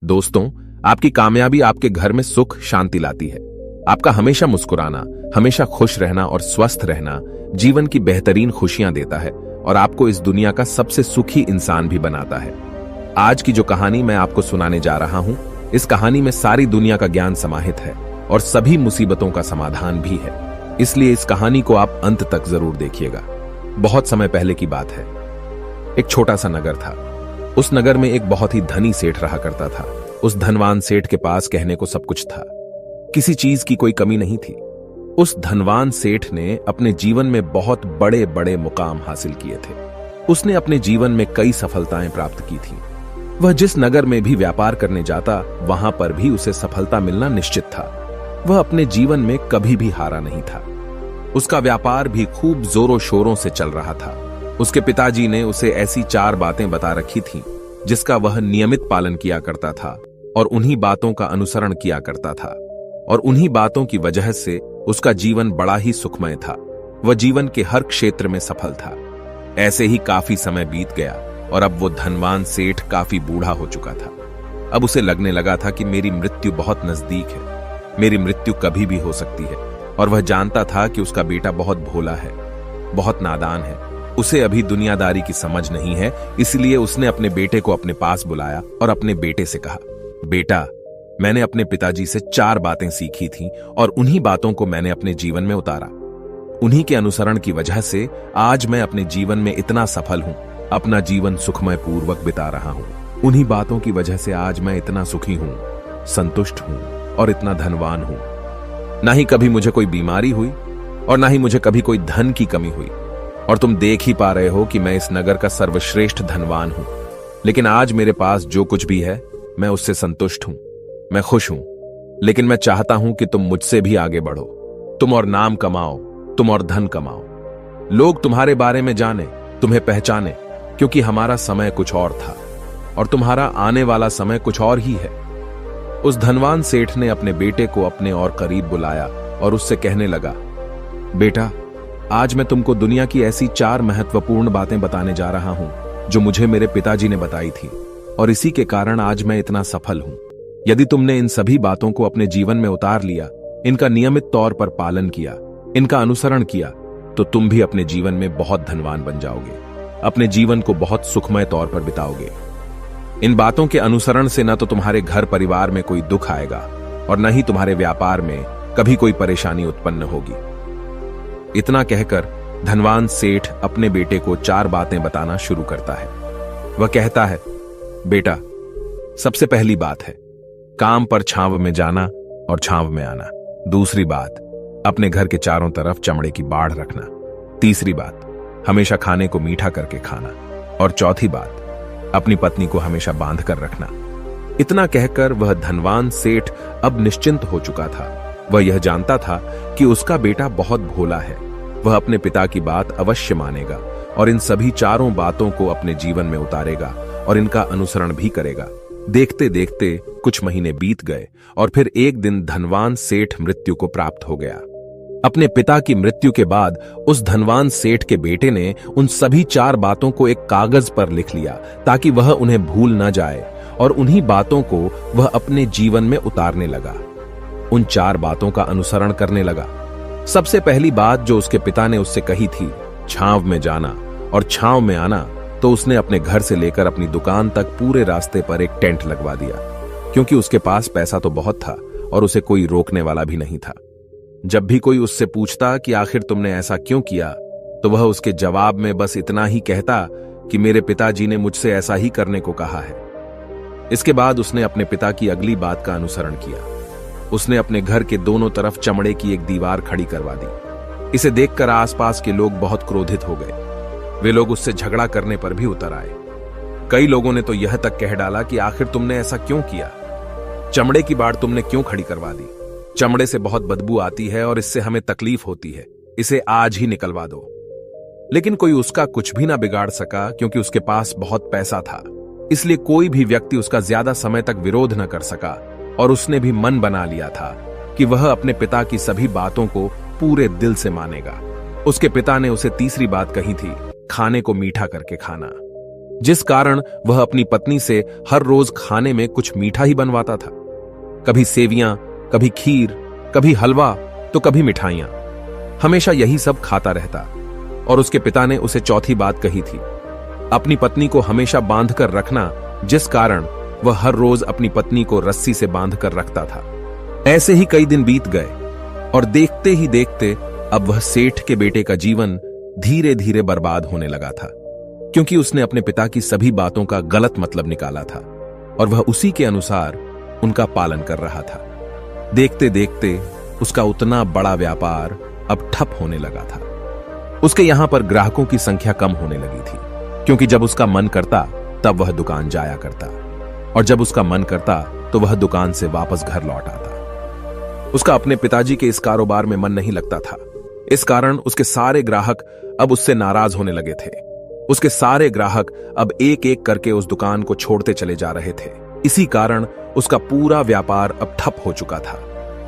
दोस्तों, आपकी कामयाबी आपके घर में सुख शांति लाती है। आपका हमेशा मुस्कुराना, हमेशा खुश रहना और स्वस्थ रहना जीवन की बेहतरीन खुशियां देता है और आपको इस दुनिया का सबसे सुखी इंसान भी बनाता है। आज की जो कहानी मैं आपको सुनाने जा रहा हूं, इस कहानी में सारी दुनिया का ज्ञान समाहित है और सभी मुसीबतों का समाधान भी है। इसलिए इस कहानी को आप अंत तक जरूर देखिएगा। बहुत समय पहले की बात है। एक छोटा सा नगर था। उस नगर में एक बहुत ही धनी सेठ रहा करता था। उस धनवान सेठ के पास कहने को सब कुछ था, किसी चीज की कोई कमी नहीं थी। उस धनवान सेठ ने अपने जीवन में बहुत बड़े बड़े मुकाम हासिल किए थे। उसने अपने जीवन में कई सफलताएं प्राप्त की थी। वह जिस नगर में भी व्यापार करने जाता, वहां पर भी उसे सफलता मिलना निश्चित था। वह अपने जीवन में कभी भी हारा नहीं था। उसका व्यापार भी खूब जोरों शोरों से चल रहा था। उसके पिताजी ने उसे ऐसी 4 बातें बता रखी थीं, जिसका वह नियमित पालन किया करता था और उन्हीं बातों का अनुसरण किया करता था। और उन्हीं बातों की वजह से उसका जीवन बड़ा ही सुखमय था। वह जीवन के हर क्षेत्र में सफल था। ऐसे ही काफी समय बीत गया और अब वो धनवान सेठ काफी बूढ़ा हो चुका था। अब उसे लगने लगा था कि मेरी मृत्यु बहुत नजदीक है, मेरी मृत्यु कभी भी हो सकती है। और वह जानता था कि उसका बेटा बहुत भोला है, बहुत नादान है, उसे अभी दुनियादारी की समझ नहीं है। इसलिए उसने अपने बेटे को अपने पास बुलाया और अपने बेटे से कहा, बेटा, मैंने अपने पिताजी से 4 बातें सीखी थीं और उन्हीं बातों को मैंने अपने जीवन में उतारा। उन्हीं के अनुसरण की वजह से आज मैं अपने जीवन में इतना सफल हूं, अपना जीवन सुखमय पूर्वक बिता रहा हूं। उन्हीं बातों की वजह से आज मैं इतना सुखी हूं, संतुष्ट हूं और इतना धनवान हूं। ना ही कभी मुझे कोई बीमारी हुई और ना ही मुझे कभी कोई धन की कमी हुई। और तुम देख ही पा रहे हो कि मैं इस नगर का सर्वश्रेष्ठ धनवान हूं। लेकिन आज मेरे पास जो कुछ भी है, मैं उससे संतुष्ट हूं, मैं खुश हूं। लेकिन मैं चाहता हूं कि तुम मुझसे भी आगे बढ़ो। तुम और नाम कमाओ, तुम और धन कमाओ, लोग तुम्हारे बारे में जाने, तुम्हें पहचाने, क्योंकि हमारा समय कुछ और था और तुम्हारा आने वाला समय कुछ और ही है। उस धनवान सेठ ने अपने बेटे को अपने और करीब बुलाया और उससे कहने लगा, बेटा, आज मैं तुमको दुनिया की ऐसी 4 महत्वपूर्ण बातें बताने जा रहा हूं जो मुझे मेरे पिताजी ने बताई थी और इसी के कारण आज मैं इतना सफल हूं। यदि तुमने इन सभी बातों को अपने जीवन में उतार लिया, इनका नियमित तौर पर पालन किया, इनका अनुसरण किया, तो तुम भी अपने जीवन में बहुत धनवान बन जाओगे, अपने जीवन को बहुत सुखमय तौर पर बिताओगे। इन बातों के अनुसरण से न तो तुम्हारे घर परिवार में कोई दुख आएगा और न ही तुम्हारे व्यापार में कभी कोई परेशानी उत्पन्न होगी। इतना कहकर धनवान सेठ अपने बेटे को 4 बातें बताना शुरू करता है। वह कहता है, बेटा, सबसे पहली बात है काम पर छांव में जाना और छांव में आना। दूसरी बात, अपने घर के चारों तरफ चमड़े की बाड़ रखना। तीसरी बात, हमेशा खाने को मीठा करके खाना। और चौथी बात, अपनी पत्नी को हमेशा बांध कर रखना। इतना कहकर वह धनवान सेठ अब निश्चिंत हो चुका था। वह यह जानता था कि उसका बेटा बहुत भोला है। वह अपने पिता की बात अवश्य मानेगा और इन सभी 4 बातों को अपने जीवन में उतारेगा और इनका अनुसरण भी करेगा। देखते देखते कुछ महीने बीत गए और फिर एक दिन धनवान सेठ मृत्यु को प्राप्त हो गया। अपने पिता की मृत्यु के बाद उस धनवान सेठ के बेटे ने उन सभी 4 बातों को एक कागज पर लिख लिया ताकि वह उन्हें भूल न जाए और उन्हीं बातों को वह अपने जीवन में उतारने लगा। उन 4 बातों का अनुसरण करने लगा। सबसे पहली बात जो उसके पिता ने उससे कही थी, छांव में जाना और छांव में आना, तो उसने अपने घर से लेकर अपनी दुकान तक पूरे रास्ते पर एक टेंट लगवा दिया, क्योंकि उसके पास पैसा तो बहुत था और उसे कोई रोकने वाला भी नहीं था। जब भी कोई उससे पूछता कि आखिर तुमने ऐसा क्यों किया, तो वह उसके जवाब में बस इतना ही कहता कि मेरे पिताजी ने मुझसे ऐसा ही करने को कहा है। इसके बाद उसने अपने पिता की अगली बात का अनुसरण किया। उसने अपने घर के दोनों तरफ चमड़े की एक दीवार खड़ी करवा दी। इसे देखकर आसपास के लोग बहुत क्रोधित हो गए। वे लोग उससे झगड़ा करने पर भी उतर आए। कई लोगों ने तो यह तक कह डाला कि आखिर तुमने ऐसा क्यों किया, चमड़े की बाड़ तुमने क्यों खड़ी करवा दी, चमड़े से बहुत बदबू आती है और इससे हमें तकलीफ होती है, इसे आज ही निकलवा दो। लेकिन कोई उसका कुछ भी ना बिगाड़ सका, क्योंकि उसके पास बहुत पैसा था। इसलिए कोई भी व्यक्ति उसका ज्यादा समय तक विरोध न कर सका और उसने भी मन बना लिया था कि वह अपने पिता की सभी बातों को पूरे दिल से मानेगा। उसके पिता ने उसे तीसरी बात कही थी, खाने को मीठा करके खाना। जिस कारण वह अपनी पत्नी से हर रोज खाने में कुछ मीठा ही बनवाता था। कभी सेवियां, कभी खीर, कभी हलवा तो कभी मिठाइयां। हमेशा यही सब खाता रहता। और उसके पिता ने उसे चौथी बात कही थी, अपनी पत्नी को हमेशा बांध कर रखना, जिस कारण वह हर रोज अपनी पत्नी को रस्सी से बांध कर रखता था। ऐसे ही कई दिन बीत गए और देखते ही देखते अब वह सेठ के बेटे का जीवन धीरे धीरे बर्बाद होने लगा था, क्योंकि उसने अपने पिता की सभी बातों का गलत मतलब निकाला था और वह उसी के अनुसार उनका पालन कर रहा था। देखते देखते उसका उतना बड़ा व्यापार अब ठप होने लगा था। उसके यहां पर ग्राहकों की संख्या कम होने लगी थी, क्योंकि जब उसका मन करता तब वह दुकान जाया करता और जब उसका मन करता तो वह दुकान से वापस घर लौट आता। उसका अपने पिताजी के इस कारोबार में मन नहीं लगता था। इस कारण उसके सारे ग्राहक अब उससे नाराज होने लगे थे। उसके सारे ग्राहक अब एक एक करके उस दुकान को छोड़ते चले जा रहे थे। इसी कारण उसका पूरा व्यापार अब ठप हो चुका था।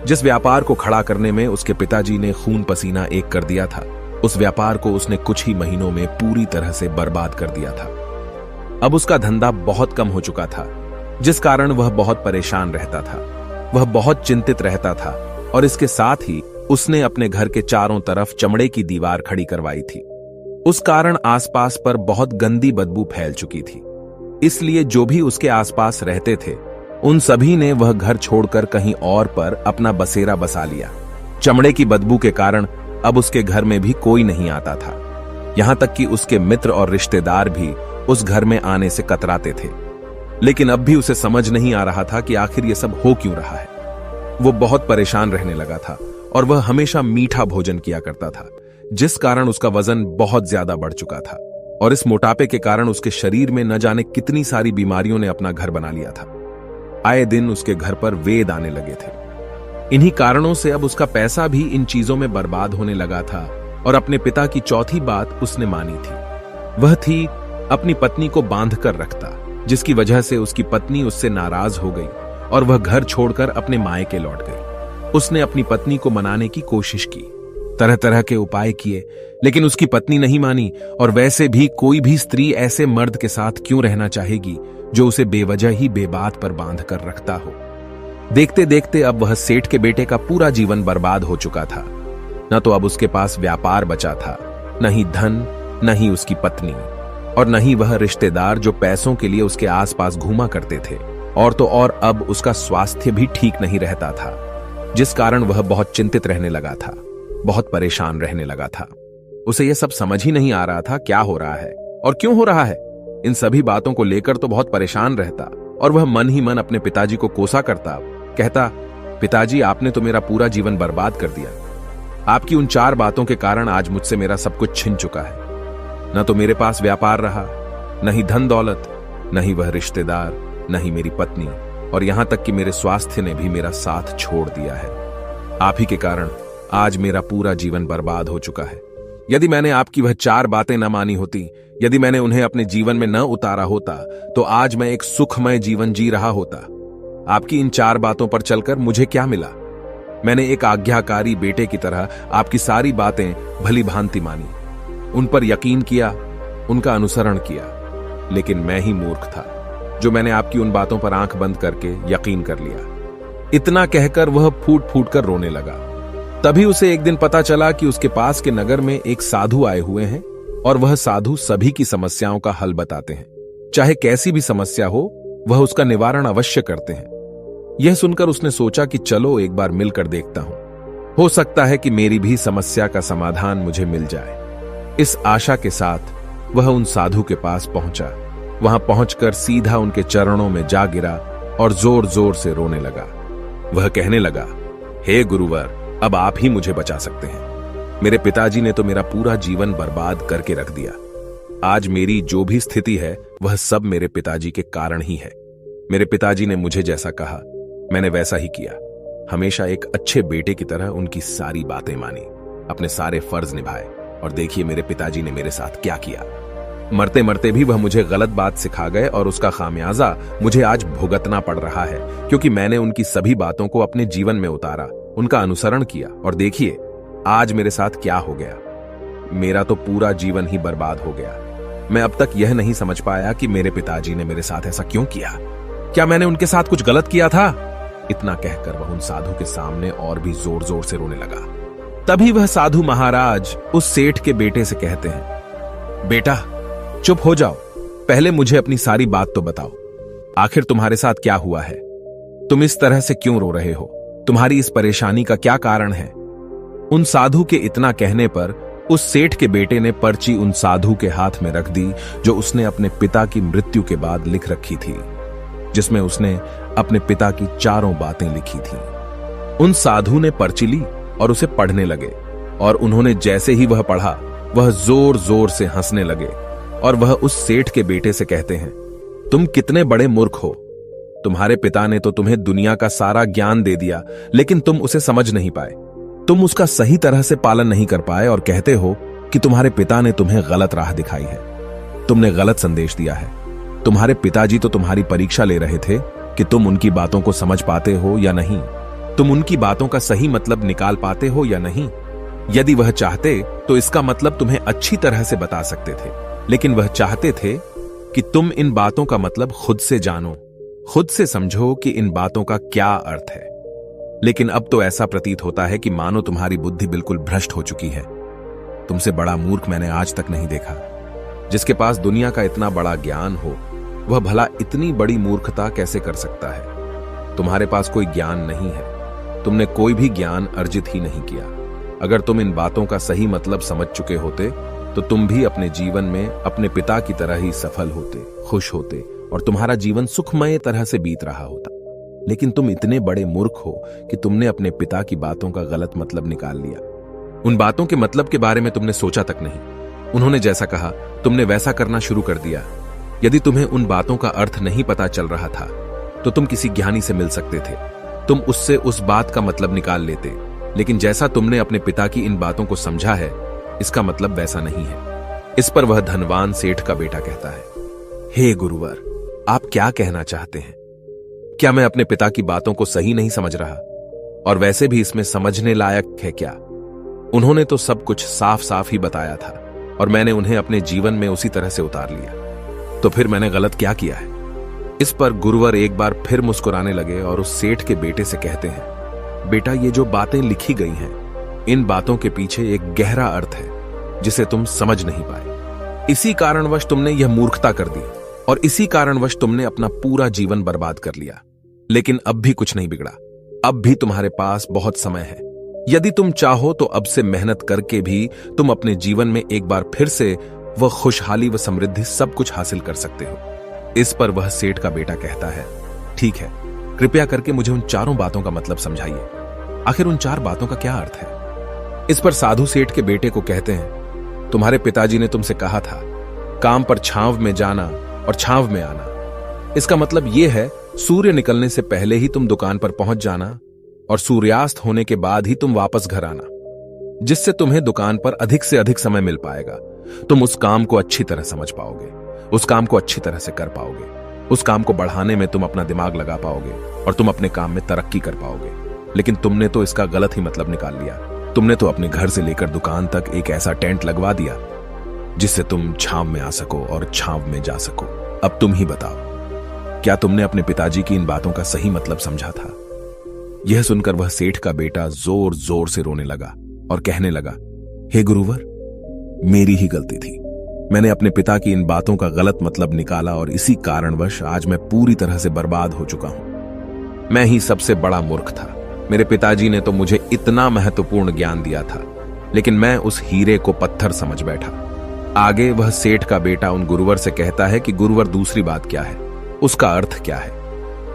जिस व्यापार को खड़ा करने में उसके पिताजी ने खून पसीना एक कर दिया था, उस व्यापार को उसने कुछ ही महीनों में पूरी तरह से बर्बाद कर दिया था। अब उसका धंधा बहुत कम हो चुका था, जिस कारण वह बहुत परेशान रहता था। वह बहुत चिंतित रहता था और इसके साथ ही उसने अपने घर के चारों तरफ चमड़े की दीवार खड़ी करवाई थी। उस कारण आसपास पर बहुत गंदी बदबू फैल चुकी थी। इसलिए जो भी उसके आसपास रहते थे उन सभी ने वह घर छोड़कर कहीं और पर अपना बसेरा बसा लिया। चमड़े की बदबू के कारण अब उसके घर में भी कोई नहीं आता था। यहां तक कि उसके मित्र और रिश्तेदार भी उस घर में आने से कतराते थे। लेकिन अब भी उसे समझ नहीं आ रहा था कि आखिर ये सब हो क्यों रहा है। वो बहुत परेशान रहने लगा था और वह हमेशा मीठा भोजन किया करता था, जिस कारण उसका वजन बहुत ज्यादा बढ़ चुका था और इस मोटापे के कारण उसके शरीर में न जाने कितनी सारी बीमारियों ने अपना घर बना लिया था। आए दिन उसके घर पर वेद आने लगे थे। इन्हीं कारणों से अब उसका पैसा भी इन चीजों में बर्बाद होने लगा था और अपने पिता की चौथी बात उसने मानी थी। वह थी अपनी पत्नी को बांध कर रखता, जिसकी वजह से उसकी पत्नी उससे नाराज हो गई और वह घर छोड़कर अपने मायके लौट गई। उसने अपनी पत्नी को मनाने की कोशिश की, तरह तरह के उपाय किए, लेकिन उसकी पत्नी नहीं मानी। और वैसे भी कोई भी स्त्री ऐसे मर्द के साथ क्यों रहना चाहेगी जो उसे बेवजह ही बेबात पर बांध कर रखता हो। देखते देखते अब वह सेठ के बेटे का पूरा जीवन बर्बाद हो चुका था। न तो अब उसके पास व्यापार बचा था, न ही धन, न ही उसकी पत्नी, और न ही वह रिश्तेदार जो पैसों के लिए उसके आसपास घूमा करते थे। और तो और अब उसका स्वास्थ्य भी ठीक नहीं रहता था, जिस कारण वह बहुत चिंतित रहने लगा था, बहुत परेशान रहने लगा था। उसे यह सब समझ ही नहीं आ रहा था क्या हो रहा है और क्यों हो रहा है। इन सभी बातों को लेकर तो बहुत परेशान रहता और वह मन ही मन अपने पिताजी को कोसा करता, कहता, पिताजी आपने तो मेरा पूरा जीवन बर्बाद कर दिया। आपकी उन 4 बातों के कारण आज मुझसे मेरा सब कुछ छिन चुका है। न तो मेरे पास व्यापार रहा, न ही धन दौलत, न ही वह रिश्तेदार, न ही मेरी पत्नी, और यहां तक कि मेरे स्वास्थ्य ने भी मेरा साथ छोड़ दिया है। आप ही के कारण आज मेरा पूरा जीवन बर्बाद हो चुका है। यदि मैंने आपकी वह 4 बातें न मानी होती, यदि मैंने उन्हें अपने जीवन में न उतारा होता, तो आज मैं एक सुखमय जीवन जी रहा होता। आपकी इन 4 बातों पर चलकर मुझे क्या मिला? मैंने एक आज्ञाकारी बेटे की तरह आपकी सारी बातें भली भांति मानी, उन पर यकीन किया, उनका अनुसरण किया। लेकिन मैं ही मूर्ख था जो मैंने आपकी उन बातों पर आंख बंद करके यकीन कर लिया। इतना कहकर वह फूट फूट कर रोने लगा। तभी उसे एक दिन पता चला कि उसके पास के नगर में एक साधु आए हुए हैं और वह साधु सभी की समस्याओं का हल बताते हैं। चाहे कैसी भी समस्या हो, वह उसका निवारण अवश्य करते हैं। यह सुनकर उसने सोचा कि चलो एक बार मिलकर देखता हूं, हो सकता है कि मेरी भी समस्या का समाधान मुझे मिल जाए। इस आशा के साथ वह उन साधु के पास पहुंचा। वहां पहुंचकर सीधा उनके चरणों में जा गिरा और जोर जोर से रोने लगा। वह कहने लगा, हे गुरुवर, अब आप ही मुझे बचा सकते हैं। मेरे पिताजी ने तो मेरा पूरा जीवन बर्बाद करके रख दिया। आज मेरी जो भी स्थिति है वह सब मेरे पिताजी के कारण ही है। मेरे पिताजी ने मुझे जैसा कहा मैंने वैसा ही किया। हमेशा एक अच्छे बेटे की तरह उनकी सारी बातें मानी, अपने सारे फर्ज निभाए, और देखिए मेरे पिताजी ने मेरे साथ क्या किया। मरते मरते भी वह मुझे गलत बात सिखा गए और उसका खामियाजा मुझे आज भुगतना पड़ रहा है, क्योंकि मैंने उनकी सभी बातों को अपने जीवन में उतारा, उनका अनुसरण किया, और देखिए आज मेरे साथ क्या हो गया। मेरा तो पूरा जीवन ही बर्बाद हो गया। मैं अब तक यह नहीं समझ पाया कि मेरे पिताजी ने मेरे साथ ऐसा क्यों किया। क्या मैंने उनके साथ कुछ गलत किया था? इतना कहकर वह उन साधु के सामने और भी जोर जोर से रोने लगा। तभी वह साधु महाराज उस सेठ के बेटे से कहते हैं, बेटा चुप हो जाओ, पहले मुझे अपनी सारी बात तो बताओ। आखिर तुम्हारे साथ क्या हुआ है? तुम इस तरह से क्यों रो रहे हो? तुम्हारी इस परेशानी का क्या कारण है? उन साधु के इतना कहने पर उस सेठ के बेटे ने पर्ची उन साधु के हाथ में रख दी, जो उसने अपने पिता की मृत्यु के बाद लिख रखी थी, जिसमें उसने अपने पिता की चारों बातें लिखी थी। उन साधु ने पर्ची ली और उसे पढ़ने लगे, और उन्होंने जैसे ही वह पढ़ा, वह जोर जोर से हंसने लगे, और वह उस सेठ के बेटे से कहते हैं, तुम कितने बड़े मूर्ख हो। तुम्हारे पिता ने तो तुम्हें दुनिया का सारा ज्ञान दे दिया, लेकिन तुम उसे समझ नहीं पाए। तुम उसका सही तरह से पालन नहीं कर पाए और कहते हो कि तुम्हारे पिता ने तुम्हें गलत राह दिखाई है, तुमने गलत संदेश दिया है। तुम्हारे पिताजी तो तुम्हारी परीक्षा ले रहे थे कि तुम उनकी बातों को समझ पाते हो या नहीं, तुम उनकी बातों का सही मतलब निकाल पाते हो या नहीं। यदि वह चाहते तो इसका मतलब तुम्हें अच्छी तरह से बता सकते थे, लेकिन वह चाहते थे कि तुम इन बातों का मतलब खुद से जानो, खुद से समझो कि इन बातों का क्या अर्थ है। लेकिन अब तो ऐसा प्रतीत होता है कि मानो तुम्हारी बुद्धि बिल्कुल भ्रष्ट हो चुकी है। तुमसे बड़ा मूर्ख मैंने आज तक नहीं देखा। जिसके पास दुनिया का इतना बड़ा ज्ञान हो, वह भला इतनी बड़ी मूर्खता कैसे कर सकता है? तुम्हारे पास कोई ज्ञान नहीं है, तुमने कोई भी ज्ञान अर्जित ही नहीं किया। अगर तुम इन बातों का सही मतलब समझ चुके होते तो तुम भी अपने जीवन में अपने पिता की तरह ही सफल होते, खुश होते, और तुम्हारा जीवन सुखमय तरह से बीत रहा होता। लेकिन तुम इतने बड़े मूर्ख हो कि तुमने अपने पिता की बातों का गलत मतलब निकाल लिया। उन बातों के मतलब के बारे में तुमने सोचा तक नहीं। उन्होंने जैसा कहा तुमने वैसा करना शुरू कर दिया। यदि तुम्हें उन बातों का अर्थ नहीं पता चल रहा था तो तुम किसी ज्ञानी से मिल सकते थे, तुम उससे उस बात का मतलब निकाल लेते। लेकिन जैसा तुमने अपने पिता की इन बातों को समझा है, इसका मतलब वैसा नहीं है। इस पर वह धनवान सेठ का बेटा कहता है, हे गुरुवर, आप क्या कहना चाहते हैं? क्या मैं अपने पिता की बातों को सही नहीं समझ रहा? और वैसे भी इसमें समझने लायक है क्या? उन्होंने तो सब कुछ साफ साफ ही बताया था और मैंने उन्हें अपने जीवन में उसी तरह से उतार लिया। तो फिर मैंने गलत क्या किया है? इस पर गुरुवर एक बार फिर मुस्कुराने लगे और उस सेठ के बेटे से कहते हैं, बेटा, ये जो बातें लिखी गई हैं, इन बातों के पीछे एक गहरा अर्थ है जिसे तुम समझ नहीं पाए। इसी कारणवश तुमने यह मूर्खता कर दी और इसी कारणवश तुमने अपना पूरा जीवन बर्बाद कर लिया। लेकिन अब भी कुछ नहीं बिगड़ा, अब भी तुम्हारे पास बहुत समय है। यदि तुम चाहो तो अब से मेहनत करके भी तुम अपने जीवन में एक बार फिर से वह खुशहाली व समृद्धि सब कुछ हासिल कर सकते हो। इस पर वह सेठ का बेटा कहता है, ठीक है, कृपया करके मुझे उन चारों बातों का मतलब समझाइए। आखिर उन चार बातों का क्या अर्थ है? इस पर साधु सेठ के बेटे को कहते हैं, तुम्हारे पिताजी ने तुमसे कहा था काम पर छांव में जाना और छांव में आना। इसका मतलब यह है सूर्य निकलने से पहले ही तुम दुकान पर पहुंच जाना और सूर्यास्त होने के बाद ही तुम वापस घर आना, जिससे तुम्हें दुकान पर अधिक से अधिक समय मिल पाएगा। तुम उस काम को अच्छी तरह समझ पाओगे, उस काम को अच्छी तरह से कर पाओगे, उस काम को बढ़ाने में तुम अपना दिमाग लगा पाओगे और तुम अपने काम में तरक्की कर पाओगे। लेकिन तुमने तो इसका गलत ही मतलब निकाल लिया। तुमने तो अपने घर से लेकर दुकान तक एक ऐसा टेंट लगवा दिया जिससे तुम छांव में आ सको और छांव में जा सको। अब तुम ही बताओ, क्या तुमने अपने पिताजी की इन बातों का सही मतलब समझा था? यह सुनकर वह सेठ का बेटा जोर जोर से रोने लगा और कहने लगा, हे गुरुवर, मेरी ही गलती थी। मैंने अपने पिता की इन बातों का गलत मतलब निकाला और इसी कारणवश आज मैं पूरी तरह से बर्बाद हो चुका हूं। मैं ही सबसे बड़ा मूर्ख था। मेरे पिताजी ने तो मुझे इतना महत्वपूर्ण ज्ञान दिया था, लेकिन मैं उस हीरे को पत्थर समझ बैठा। आगे वह सेठ का बेटा उन गुरुवर से कहता है कि गुरुवर, दूसरी बात क्या है, उसका अर्थ क्या है?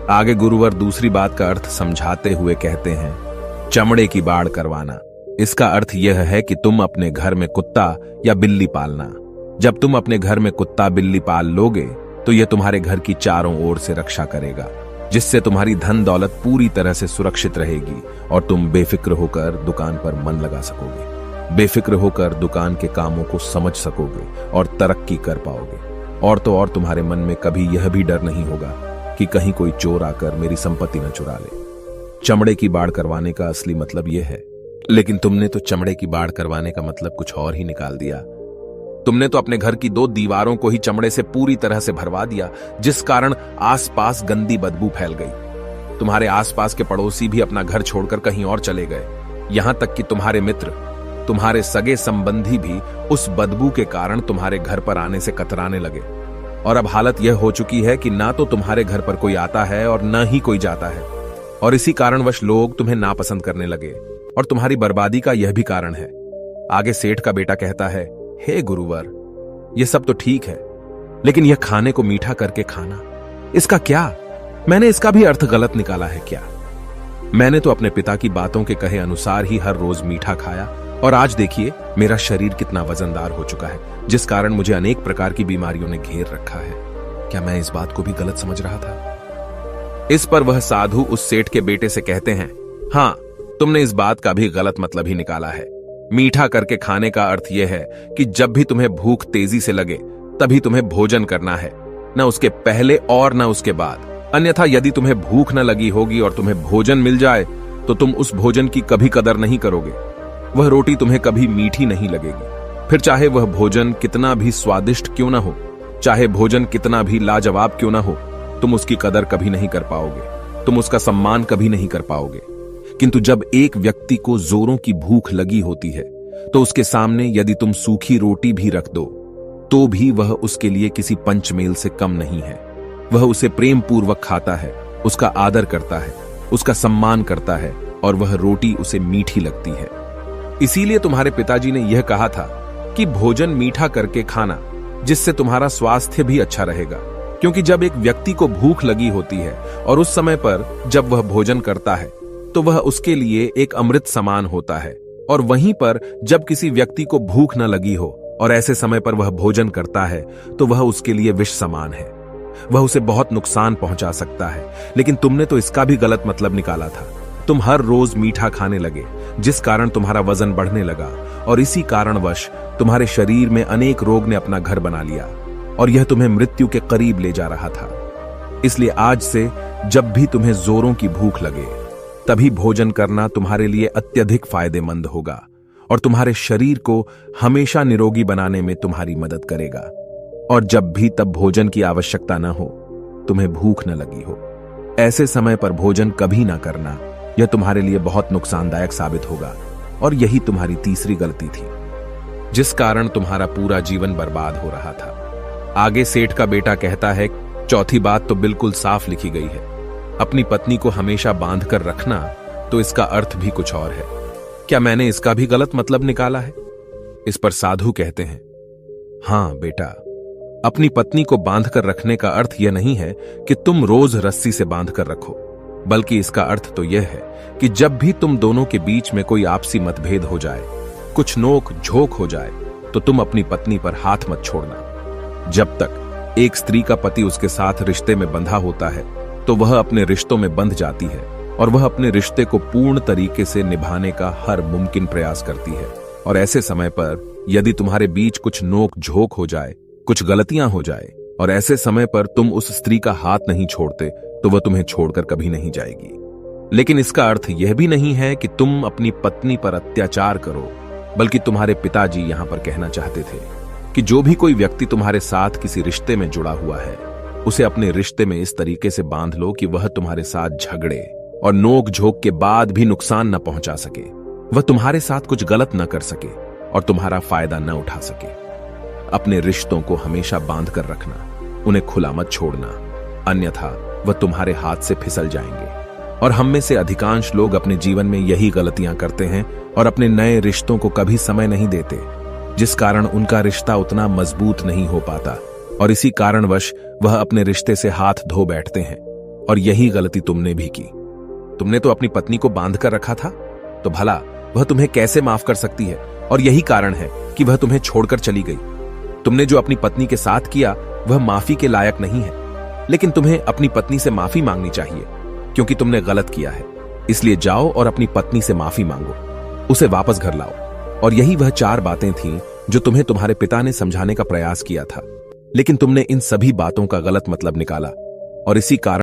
आगे गुरुवर दूसरी बात का अर्थ समझाते हुए कहते हैं, चमड़े की बाड़ करवाना। इसका अर्थ यह है कि तुम अपने घर में कुत्ता या बिल्ली पालना। जब तुम अपने घर में कुत्ता बिल्ली पाल लोगे तो यह तुम्हारे घर की चारों ओर से रक्षा करेगा, जिससे तुम्हारी धन दौलत पूरी तरह से सुरक्षित रहेगी और तुम बेफिक्र होकर दुकान पर मन लगा सकोगे, बेफिक्र होकर दुकान के कामों को समझ सकोगे और तरक्की कर पाओगे। और तो और तुम्हारे मन में कभी यह भी डर नहीं होगा कि कहीं कोई चोर आकर मेरी संपत्ति न चुरा ले। चमड़े की बाड़ करवाने का असली मतलब यह है, लेकिन तुमने तो चमड़े की बाड़ करवाने का मतलब कुछ और ही निकाल दिया। तुमने तो अपने घर की 2 दीवारों को ही चमड़े से पूरी तरह से भरवा दिया, जिस कारण आसपास गंदी बदबू फैल गई। तुम्हारे आसपास के पड़ोसी भी अपना घर छोड़कर कहीं और चले गए। यहां तक कि तुम्हारे मित्र, तुम्हारे सगे संबंधी भी उस बदबू के कारण तुम्हारे घर पर आने से कतराने लगे। और अब हालत यह हो चुकी है कि ना तो तुम्हारे घर पर कोई आता है और न ही कोई जाता है। और इसी कारणवश लोग तुम्हें नापसंद करने लगे। और तुम्हारी बर्बादी का यह भी कारण है। आगे सेठ का बेटा कहता है, हे गुरुवर, यह सब तो ठीक है, लेकिन यह खाने को मीठा करके खाना, इसका क्या? मैंने इसका भी अर्थ गलत निकाला है क्या? मैंने तो अपने पिता की बातों के कहे अनुसार ही हर रोज मीठा खाया, और आज देखिए मेरा शरीर कितना वजनदार हो चुका है, जिस कारण मुझे अनेक प्रकार की बीमारियों ने घेर रखा है। क्या मैं इस बात को भी गलत समझ रहा था? इस पर वह साधु उस सेठ के बेटे से कहते हैं, हाँ, तुमने इस बात का भी गलत मतलब ही निकाला है। मीठा करके खाने का अर्थ यह है कि जब भी तुम्हें भूख तेजी से लगे तभी तुम्हें भोजन करना है, न उसके पहले और न उसके बाद। अन्यथा यदि तुम्हें भूख न लगी होगी और तुम्हें भोजन मिल जाए तो तुम उस भोजन की कभी कदर नहीं करोगे। वह रोटी तुम्हें कभी मीठी नहीं लगेगी। फिर चाहे वह भोजन कितना भी स्वादिष्ट क्यों ना हो, चाहे भोजन कितना भी लाजवाब क्यों ना हो, तुम उसकी कदर कभी नहीं कर पाओगे, तुम उसका सम्मान कभी नहीं कर पाओगे। किंतु जब एक व्यक्ति को जोरों की भूख लगी होती है तो उसके सामने यदि तुम सूखी रोटी भी रख दो तो भी वह उसके लिए किसी पंचमेल से कम नहीं है। वह उसे प्रेम पूर्वक खाता है, उसका आदर करता है, उसका सम्मान करता है, और वह रोटी उसे मीठी लगती है। इसीलिए तुम्हारे पिताजी ने यह कहा था कि भोजन मीठा करके खाना, जिससे तुम्हारा स्वास्थ्य भी अच्छा रहेगा। क्योंकि जब एक व्यक्ति को भूख लगी होती है और उस समय पर जब वह भोजन करता है तो वह उसके लिए एक अमृत समान होता है, और वहीं पर जब किसी व्यक्ति को भूख न लगी हो और ऐसे समय पर वह भोजन करता है तो वह उसके लिए विष समान है, वह उसे बहुत नुकसान पहुंचा सकता है। लेकिन तुमने तो इसका भी गलत मतलब निकाला था। तुम हर रोज मीठा खाने लगे, जिस कारण तुम्हारा वजन बढ़ने लगा, और इसी कारणवश तुम्हारे शरीर में अनेक रोग ने अपना घर बना लिया और यह तुम्हें मृत्यु के करीब ले जा रहा था। इसलिए आज से जब भी तुम्हें जोरों की भूख लगे तभी भोजन करना तुम्हारे लिए अत्यधिक फायदेमंद होगा और तुम्हारे शरीर को हमेशा निरोगी बनाने में तुम्हारी मदद करेगा। और जब भी तब भोजन की आवश्यकता न हो, तुम्हें भूख न लगी हो, ऐसे समय पर भोजन कभी ना करना। यह तुम्हारे लिए बहुत नुकसानदायक साबित होगा। और यही तुम्हारी तीसरी गलती थी, जिस कारण तुम्हारा पूरा जीवन बर्बाद हो रहा था। आगे सेठ का बेटा कहता है, चौथी बात तो बिल्कुल साफ लिखी गई है, अपनी पत्नी को हमेशा बांध कर रखना, तो इसका अर्थ भी कुछ और है। क्या मैंने इसका भी गलत मतलब निकाला है? इस पर साधु कहते हैं, हां बेटा, अपनी पत्नी को बांध कर रखने का अर्थ यह नहीं है कि तुम रोज रस्सी से बांध कर रखो, बल्कि इसका अर्थ तो यह है कि जब भी तुम दोनों के बीच में कोई आपसी मतभेद हो जाए, कुछ नोक झोंक हो जाए, तो तुम अपनी पत्नी पर हाथ मत छोड़ना। जब तक एक स्त्री का पति उसके साथ रिश्ते में बंधा होता है तो वह अपने रिश्तों में बंध जाती है और वह अपने रिश्ते को पूर्ण तरीके से निभाने का हर मुमकिन प्रयास करती है। और ऐसे समय पर यदि तुम्हारे बीच कुछ नोक झोंक हो जाए, कुछ गलतियां हो जाए, और ऐसे समय पर तुम उस स्त्री का हाथ नहीं छोड़ते, तो वह तुम्हें छोड़कर कभी नहीं जाएगी। लेकिन इसका अर्थ यह भी नहीं है कि तुम अपनी पत्नी पर अत्याचार करो, बल्कि तुम्हारे पिताजी यहां पर कहना चाहते थे कि जो भी कोई व्यक्ति तुम्हारे साथ किसी रिश्ते में जुड़ा हुआ है, उसे अपने रिश्ते में इस तरीके से बांध लो कि वह तुम्हारे साथ झगड़े और नोक झोंक के बाद भी नुकसान न पहुंचा सके, वह तुम्हारे साथ कुछ गलत न कर सके और तुम्हारा फायदा न उठा सके। अपने रिश्तों को हमेशा बांध कर रखना, उन्हें खुला मत छोड़ना, अन्यथा वह तुम्हारे हाथ से फिसल जाएंगे। और हम में से अधिकांश लोग अपने जीवन में यही गलतियां करते हैं और अपने नए रिश्तों को कभी समय नहीं देते, जिस कारण उनका रिश्ता उतना मजबूत नहीं हो पाता, और इसी कारणवश वह अपने रिश्ते से हाथ धो बैठते हैं। और यही गलती तुमने भी की। तुमने तो अपनी पत्नी को बांध कर रखा था, तो भला वह तुम्हें कैसे माफ कर सकती है? और यही कारण है कि वह तुम्हें छोड़कर चली गई। तुमने जो अपनी पत्नी के साथ किया वह माफी के लायक नहीं है, लेकिन तुम्हें अपनी पत्नी से माफी मांगनी चाहिए, क्योंकि तुमने गलत किया है। इसलिए जाओ और अपनी पत्नी से माफी मांगो, उसे वापस घर लाओ। और यही वह 4 बातें थीं जो तुम्हें तुम्हारे पिता ने समझाने का प्रयास किया था, लेकिन तुमने इन सभी बातों का गलत मतलब निकाला, और इसी कारण